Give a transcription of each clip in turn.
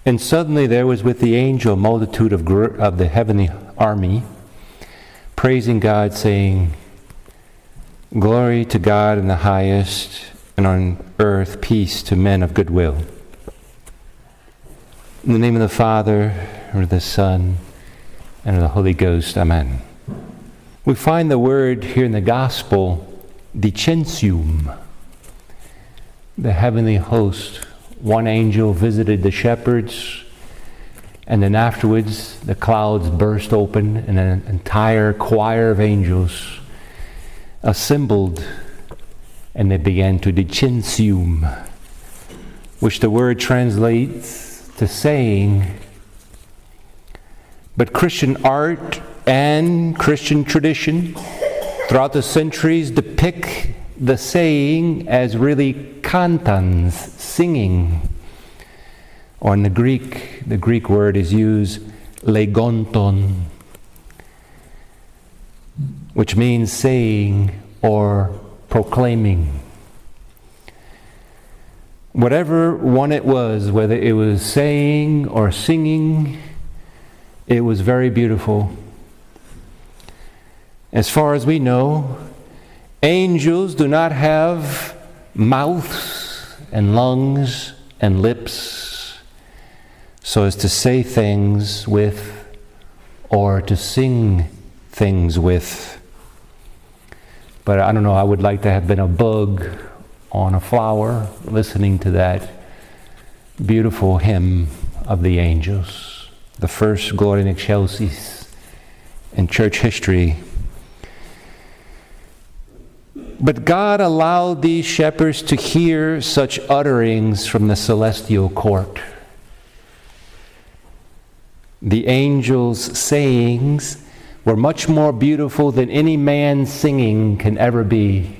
And suddenly there was with the angel a multitude of the heavenly army, praising God, saying, Glory to God in the highest, and on earth peace to men of good will. In the name of the Father, and of the Son, and of the Holy Ghost. Amen. We find the word here in the Gospel, dicentium, the heavenly host. One angel visited the shepherds, and then afterwards the clouds burst open and an entire choir of angels assembled, and they began to dicentium, which the word translates to saying. But Christian art and Christian tradition throughout the centuries depict the saying as really cantans, singing. Or in the Greek word is used legonton, which means saying or proclaiming. Whatever one it was, whether it was saying or singing, it was very beautiful. As far as we know, angels do not have mouths and lungs and lips so as to say things with or to sing things with. But I don't know, I would like to have been a bug on a flower listening to that beautiful hymn of the angels, the first Gloria in Excelsis in church history. But God allowed these shepherds to hear such utterings from the celestial court. The angels' sayings were much more beautiful than any man's singing can ever be.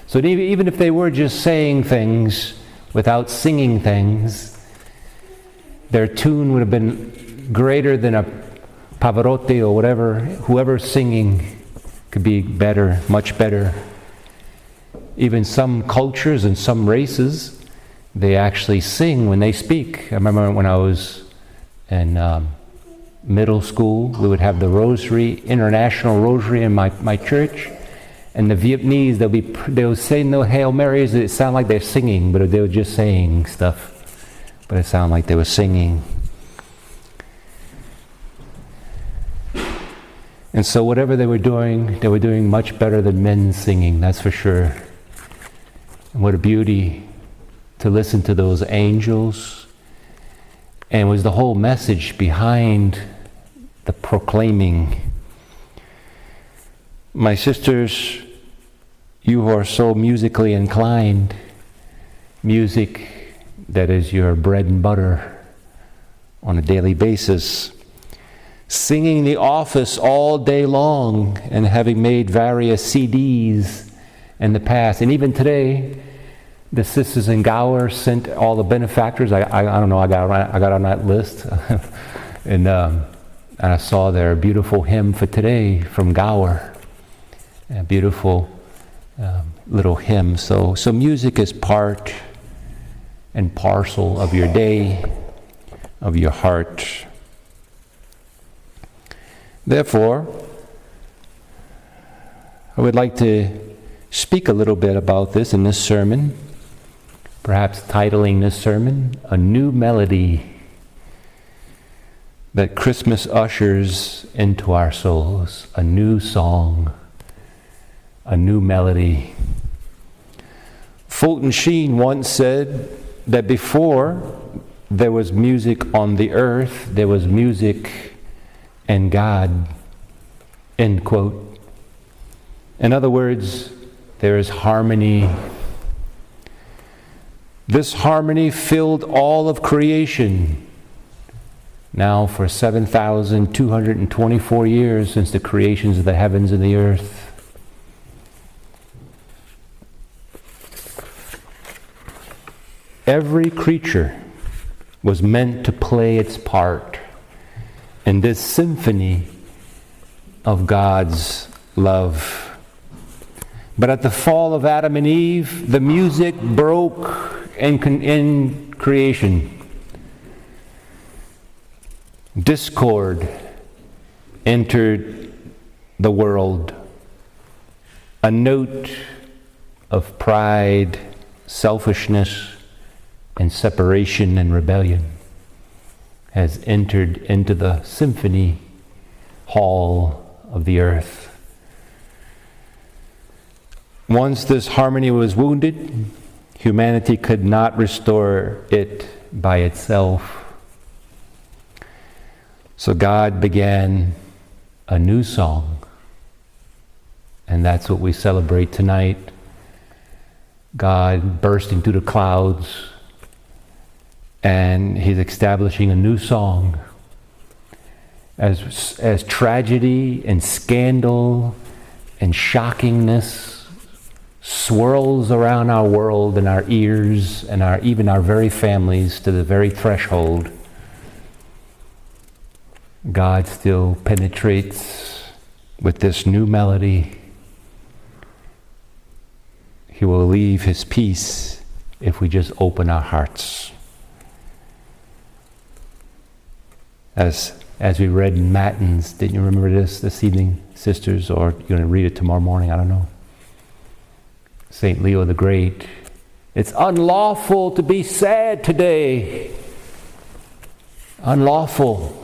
So even if they were just saying things without singing things, their tune would have been greater than a Pavarotti or whatever. Whoever's singing could be better, much better. Even some cultures and some races, they actually sing when they speak. I remember when I was in middle school, we would have the rosary, international rosary in my church, and the Vietnamese, they'll say no Hail Marys. It sounded like they're singing, but they were just saying stuff. But it sounded like they were singing. And so whatever they were doing much better than men singing, that's for sure. And what a beauty to listen to those angels. And it was the whole message behind the proclaiming. My sisters, you who are so musically inclined, music that is your bread and butter on a daily basis, singing the office all day long and having made various CDs in the past. And even today, the sisters in Gower sent all the benefactors. I don't know, I got on that list. and I saw their beautiful hymn for today from Gower. A beautiful little hymn. So music is part and parcel of your day, of your heart. Therefore, I would like to speak a little bit about this in this sermon, perhaps titling this sermon, A New Melody that Christmas ushers into our souls, a new song, a new melody. Fulton Sheen once said that before there was music on the earth, there was music in God, end quote. In other words, there is harmony. This harmony filled all of creation. Now for 7,224 years since the creations of the heavens and the earth. Every creature was meant to play its part in this symphony of God's love. But at the fall of Adam and Eve, the music broke in creation. Discord entered the world. A note of pride, selfishness, and separation and rebellion has entered into the symphony hall of the earth. Once this harmony was wounded, humanity could not restore it by itself. So God began a new song, and that's what we celebrate tonight. God bursting through the clouds, and He's establishing a new song. As tragedy and scandal and shockingness swirls around our world and our ears and even our very families to the very threshold, God still penetrates with this new melody. He will leave His peace if we just open our hearts. As we read in Matins, didn't you remember this evening, sisters? Or you're going to read it tomorrow morning, I don't know. St. Leo the Great. It's unlawful to be sad today. Unlawful.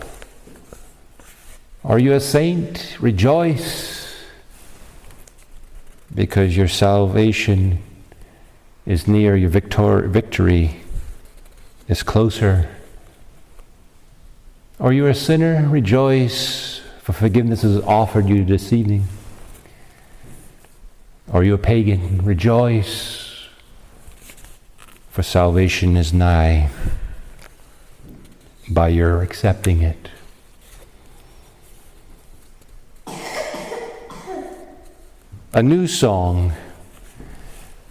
Are you a saint? Rejoice, because your salvation is near, your victory is closer. Are you a sinner? Rejoice, for forgiveness is offered you this evening. Are you a pagan? Rejoice, for salvation is nigh by your accepting it. A new song,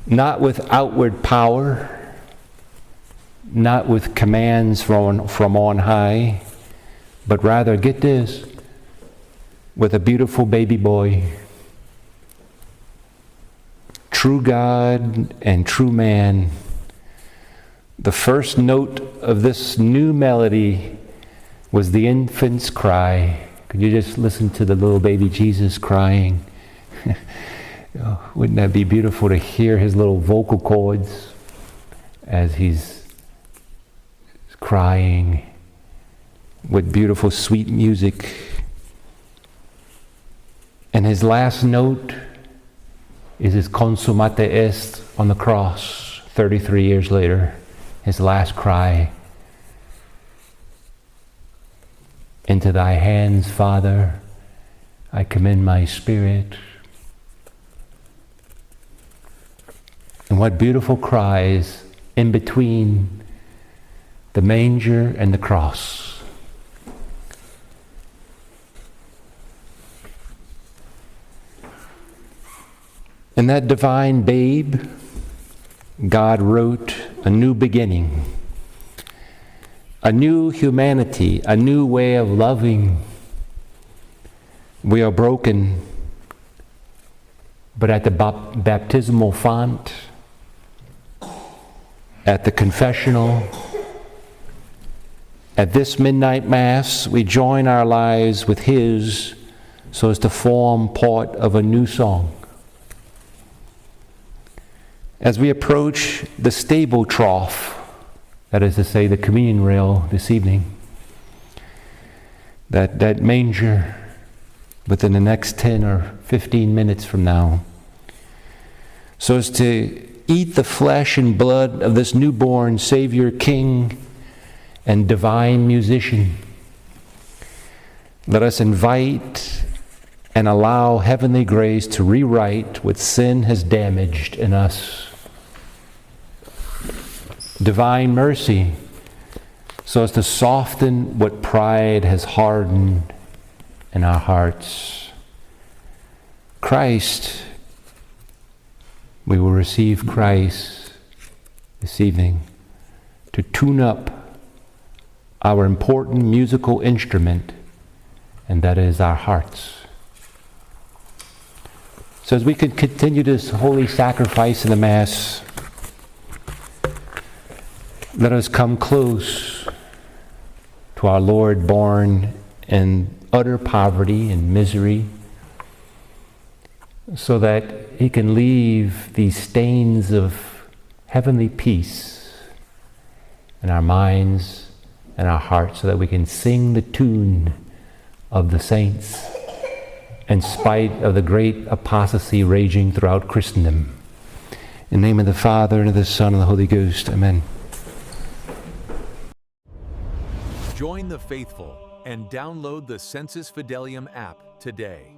not with outward power, not with commands from on high, but rather, get this, with a beautiful baby boy. True God and true man. The first note of this new melody was the infant's cry. Could you just listen to the little baby Jesus crying? Oh, wouldn't that be beautiful to hear his little vocal cords as he's crying with beautiful sweet music. And his last note is his consummate est on the cross 33 years later. His last cry. Into thy hands, Father, I commend my spirit. And what beautiful cries in between the manger and the cross. In that divine babe, God wrote a new beginning, a new humanity, a new way of loving. We are broken, but at the baptismal font, at the confessional, at this midnight Mass, we join our lives with His so as to form part of a new song. As we approach the stable trough, that is to say the communion rail this evening, that manger within the next 10 or 15 minutes from now, so as to eat the flesh and blood of this newborn Savior, King, and divine musician. Let us invite and allow heavenly grace to rewrite what sin has damaged in us. Divine mercy, so as to soften what pride has hardened in our hearts. Christ, we will receive Christ this evening to tune up our important musical instrument, and that is our hearts. So as we can continue this holy sacrifice in the Mass, let us come close to our Lord born in utter poverty and misery, so that he can leave these stains of heavenly peace in our minds and our hearts, so that we can sing the tune of the saints in spite of the great apostasy raging throughout Christendom. In the name of the Father, and of the Son, and of the Holy Ghost. Amen. Join the faithful and download the Sensus Fidelium app today.